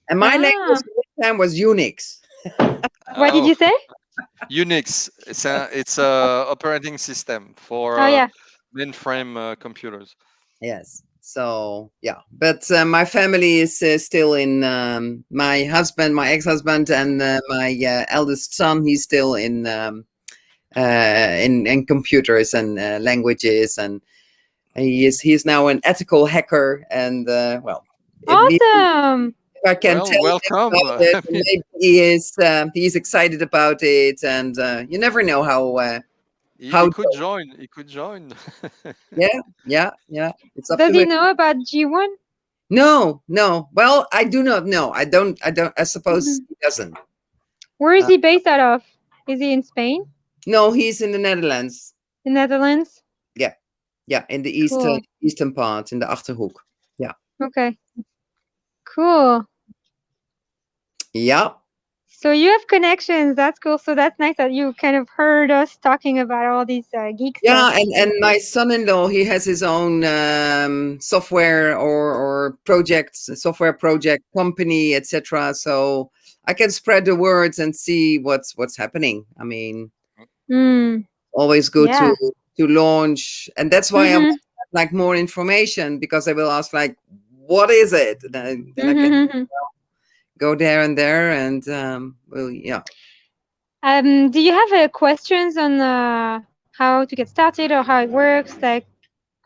and my language Ah, at that time was Unix. what did oh, you say? Unix. It's a operating system for Oh, yeah. mainframe computers. Yes. So yeah, but my family is still in my husband, my ex-husband, and my eldest son. He's still in computers and languages, and he's now an ethical hacker. And well, Awesome. if I can Well, tell him welcome. about it, I and mean, maybe he's excited about it, and you never know he how. could join. He could join. Yeah. It's up Does to he him. know about G1? No. Well, I do not know. I don't. I suppose Mhm. he doesn't. Where is Uh, he based out of? Is he in Spain? no, he's in the Netherlands. The Netherlands? Yeah, yeah, in the Cool. eastern part, in the Achterhoek. Yeah, Okay. Cool. yeah, So you have connections. That's cool. So that's nice that you kind of heard us talking about all these geek stuff. yeah. And my son-in-law, he has his own software or projects, software project company, etc. So I can spread the words and see what's happening. I mean, Mm, always good yeah. to launch, and that's why I want Mm-hmm. like more information, because I will ask like, what is it? Then I can Mm-hmm. go there and well, yeah. Do you have questions on how to get started or how it works? Like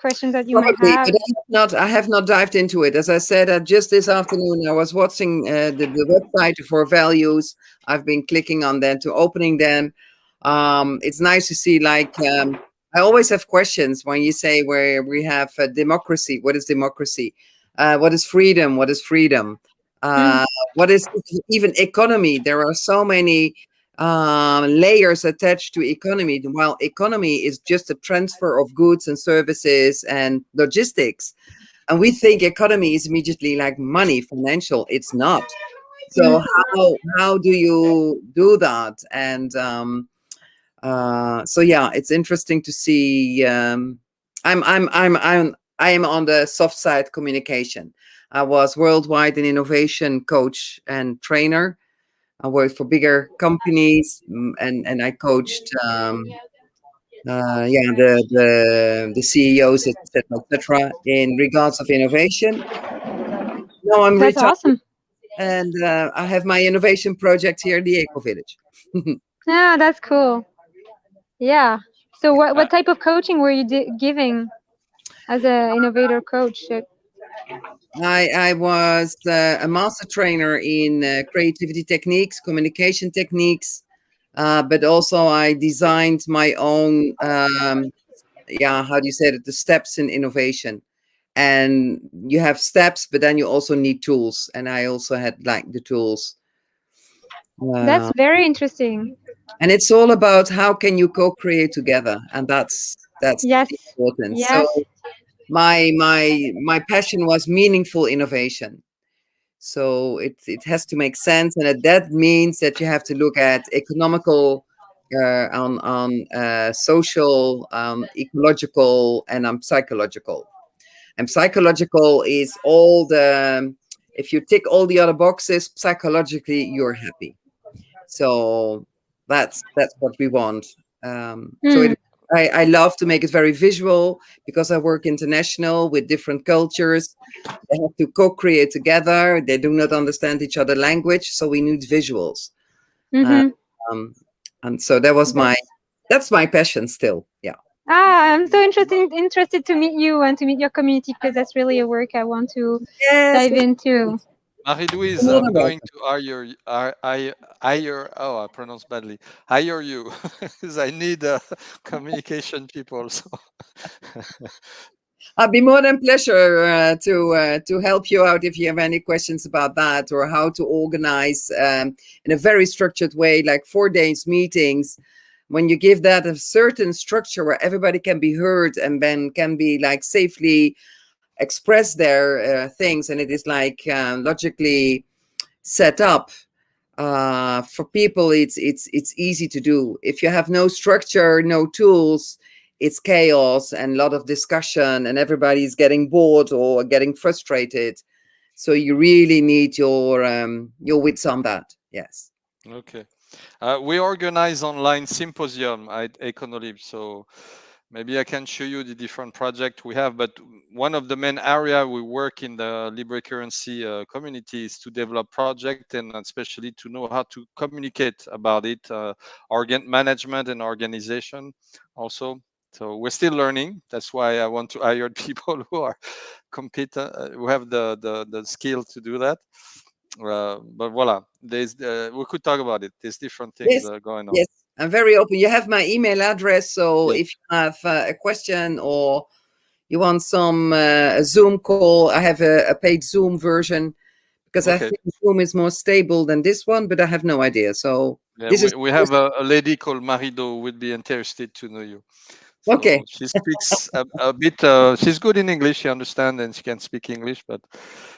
questions that you might Probably, have. but I have not dived into it. As I said, just this afternoon, I was watching the website for values. I've been clicking on them to opening them. It's nice to see, like, I always have questions when you say where we have democracy. What is democracy? What is freedom? What is freedom? Mm, Uh, what is even economy? There are so many layers attached to economy. While economy is just a transfer of goods and services and logistics, and we think economy is immediately like money, financial. It's not. mm. So how do you do that? And so yeah, it's interesting to see. I am on the soft side communication. I was worldwide an innovation coach and trainer. I worked for bigger companies, and I coached yeah, the CEOs, etc., etc. In regards of innovation. Now I'm That's retired, awesome. and I have my innovation project here in the Eco Village. Yeah, that's cool. Yeah. So Uh, what type of coaching were you giving as a innovator coach? I was a master trainer in creativity techniques, communication techniques, but also I designed my own, yeah, how do you say it, the steps in innovation. And you have steps, but then you also need tools. And I also had like the tools. That's Uh, very interesting. and it's all about how can you co-create together, and that's Yes. important. So Yes. my passion was meaningful innovation. So it has to make sense, and that means that you have to look at economical, on social, ecological, and psychological. And psychological is all the, if you tick all the other boxes, psychologically you're happy. So that's what we want. So Mm, I love to make it very visual because I work international with different cultures. They have to co-create together. They do not understand each other language, so we need visuals. Uh, mm-hmm. um, and so that was That's that's my passion still. Yeah. I'm so interested to meet you and to meet your community because that's really a work I want to Yes. dive into. Marie-Louise, More I'm than going welcome. to hire, oh, I pronounced badly. Hire you, because I need communication people. So, I'd be more than pleasure to help you out if you have any questions about that, or how to organize in a very structured way, like 4 days meetings. When you give that a certain structure where everybody can be heard and then can be like safely express their things, and it is like logically set up for people, it's easy to do. If you have no structure, no tools, it's chaos and a lot of discussion, and everybody's getting bored or getting frustrated. So you really need your wits on that. Yes. okay. We organize online symposium at Econolibre, so maybe I can show you the different project we have. But one of the main area we work in the Libre Currency community is to develop project, and especially to know how to communicate about it, organ management and organization also. So we're still learning. That's why I want to hire people who are competent, who have the skill to do that. But voila, there's we could talk about it. There's different things Yes. going on. Yes. I'm very open. You have my email address, so Yes. if you have a question or you want some a Zoom call, I have a paid Zoom version because I Okay. think Zoom is more stable than this one, but I have no idea. So Yeah, this is we have a lady called Marido who would be interested to know you. okay. So she speaks a bit. She's good in English. She understands and she can speak English. But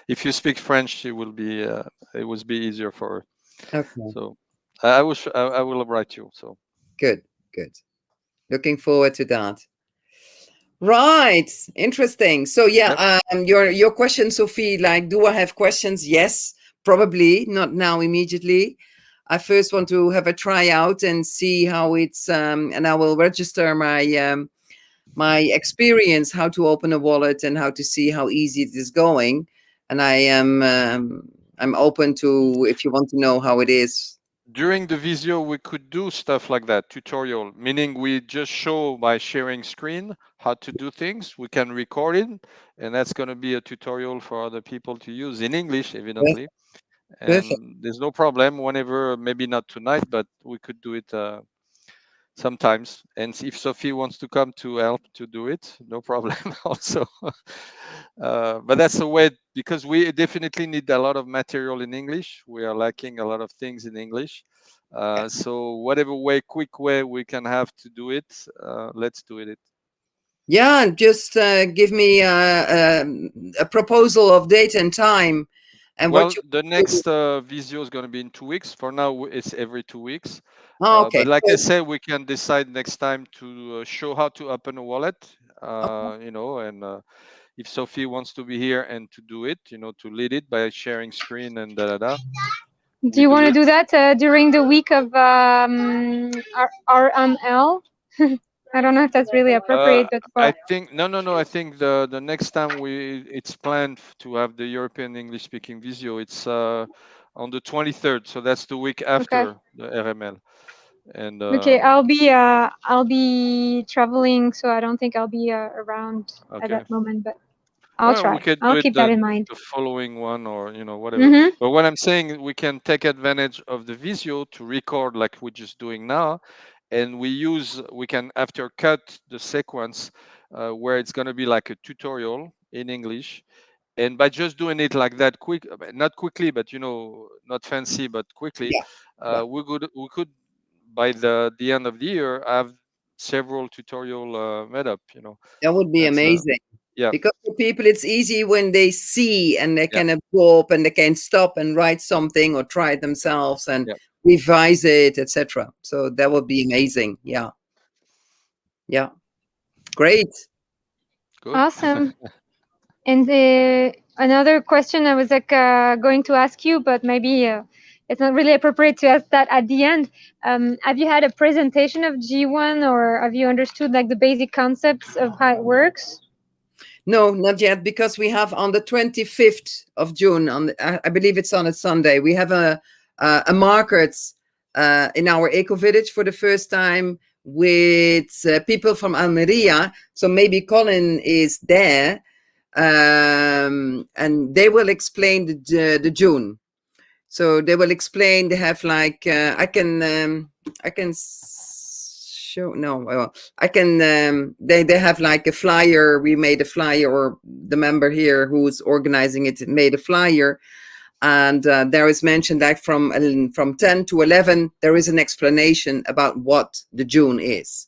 if you speak French, she will be. It would be easier for her. Okay. So I will write you. So Good. Good. Looking forward to that. Right. Interesting. So yeah. yeah, your question, Sophie, like, do I have questions? Yes, probably not now immediately. I first want to have a tryout and see how it's and I will register my experience, how to open a wallet and how to see how easy it is going. And I'm open to, if you want to know how it is. During the Visio, we could do stuff like that, tutorial, meaning we just show by sharing screen how to do things, we can record it, and that's going to be a tutorial for other people to use in English, evidently. Perfect. And there's no problem whenever, maybe not tonight, but we could do it sometimes. And if Sophie wants to come to help to do it, no problem also. But that's the way, because we definitely need a lot of material in English. We are lacking a lot of things in English. So whatever way, quick way we can have to do it, let's do it. Yeah, just give me a proposal of date and time, and what Well, you the do. next Visio is going to be in 2 weeks. For now, it's every 2 weeks. Oh, okay. But like I Good. said, we can decide next time to show how to open a wallet, Oh, and if Sophie wants to be here and to do it, to lead it by sharing screen and da da da, Do we you do want to it. do that during the week of RML? I don't know if that's really Uh, appropriate, but I well, think no. I think the next time it's planned to have the European English speaking Visio. It's on the 23rd, so that's the week okay. after the RML. And Okay, I'll be traveling, so I don't think I'll be around at okay. that moment, but I'll Well, we try. could I'll do it keep that in mind. the following one, or whatever. Mm-hmm. But what I'm saying, we can take advantage of the Visio to record like we're just doing now, and we can after cut the sequence where it's going to be like a tutorial in English, and by just doing it like that quick, not quickly, but not fancy, but quickly, yeah, yeah. we could by the end of the year have several tutorial made up. That would be That's amazing. yeah, Because for people, it's easy when they see and they yeah, can absorb and they can stop and write something or try it themselves and yeah. revise it, etc. So that would be amazing. Yeah, yeah, great. Good. Awesome. And another question I was like going to ask you, but maybe it's not really appropriate to ask that at the end. Have you had a presentation of G1, or have you understood like the basic concepts of how it works? No, not yet, because we have on the 25th of June, I believe it's on a Sunday, we have a market in our eco village for the first time with people from Almeria. So maybe Colin is there, and they will explain the June. So they will explain. They have like I can show no well I can they have like a flyer. We made a flyer, or the member here who's organizing it made a flyer, and there is mentioned that from 10 to 11 there is an explanation about what the June is.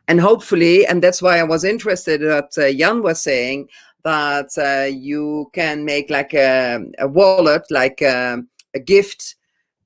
And hopefully, and that's why I was interested that Jan was saying that you can make like a wallet, like a gift,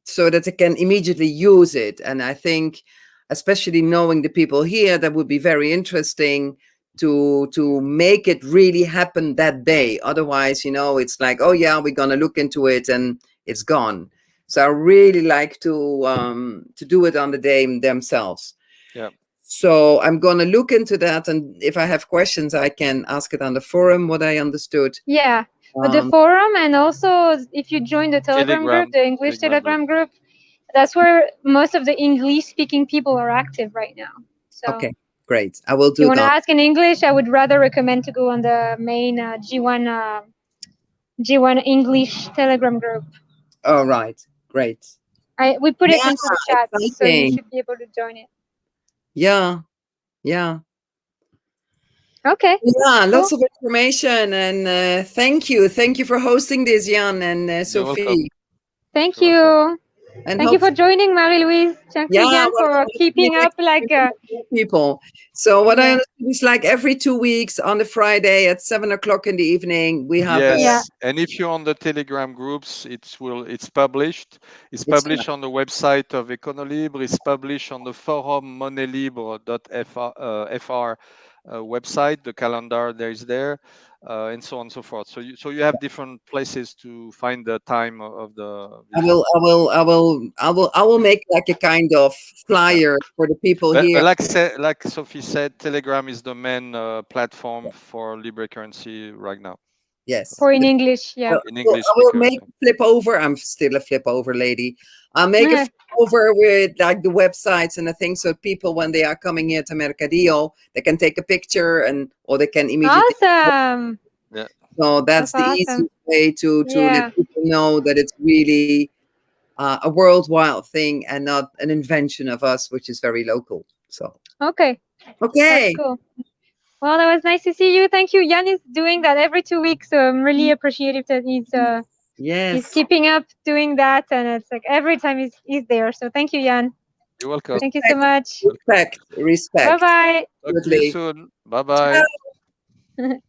so that they can immediately use it. And I think, especially knowing the people here, that would be very interesting to make it really happen that day. Otherwise, it's like, oh yeah, we're gonna look into it and it's gone. So I really like to do it on the day themselves. Yeah. So I'm gonna look into that, and if I have questions, I can ask it on the forum. What I understood. Yeah, but the Um, forum, and also if you join the Telegram group, Telegram, the English Telegram group. Telegram group, that's where most of the English speaking people are active right now. So okay, great. I will if you do want to that. ask in English, I would rather recommend to go on the main G1 English Telegram group. All right, great. We put it Yeah, into the chat, so you exciting. should be able to join it. Yeah, yeah, Okay, yeah. cool. Lots of information, and thank you for hosting this, Jan and You're welcome. Sophie, Thank You're welcome. you. and Thank you for hopefully, joining, Marie-Louise. Thanks yeah. again Well, for hopefully keeping next up. Like, time we have more people. So what I yeah, understood is like every 2 weeks on the Friday at 7 o'clock in the evening, we have a. yeah, Yes, and if you're on the Telegram groups, it's published. It's It's published on the website of Econolibre. It's published on the forum monnailibre.fr website. The calendar there is there, and so on and so forth. So you have different places to find the time of the I Visio. will, I will, I will, I will make like a kind of Yeah. flyer for the people But here. like Sophie said, Telegram is the main platform for Libre Currency right now. Yes. For in English, yeah. Well, In well, English I will speakers. make flip over. I'm still a flip over lady. I'll make a flip over with like the websites and the things, so people when they are coming here to Mercadillo, they can take a picture or they can immediately. Awesome. So that's That's the awesome. easiest way to Yeah. let people know that it's really a worldwide thing and not an invention of us, which is very local. So Okay. okay. That's cool. Well, that was nice to see you. Thank you. Jan is doing that every 2 weeks, so I'm really appreciative that he's Yes. keeping up doing that, and it's like every time he's there. So thank you, Jan. You're welcome. Thank you so much. Respect. Bye bye. Talk to you soon. Bye bye.